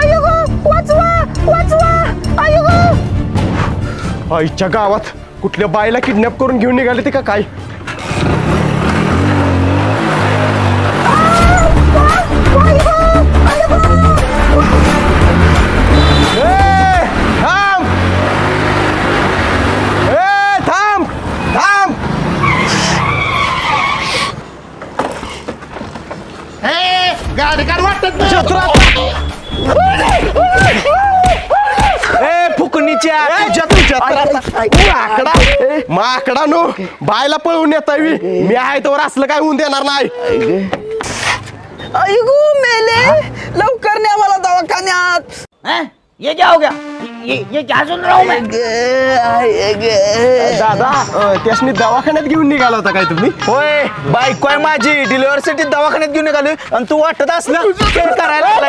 अयो गो वाचवा वाचवा अयो गो. आईच्या गावात कुठल्या बाईला किडनॅप करून घेऊन निघाले ते का काय? गाडी काढ वाटत माकडा नो बायला पळवून येतावी मी आहे तर असलं काय होऊन देणार नाही. अयो गो मेले लवकर न्या मला दवाखान्यात. ये क्या हो गया? ये क्या सुन रहा हूँ मैं? दादा त्यासनी दवाखान्यात घेऊन निघाला होता काय तुम्ही? होय बायको आहे माझी डिलिव्हरीसाठी दवाखान्यात घेऊन निघालोय आणि तू वाटत असलं खेळ करायला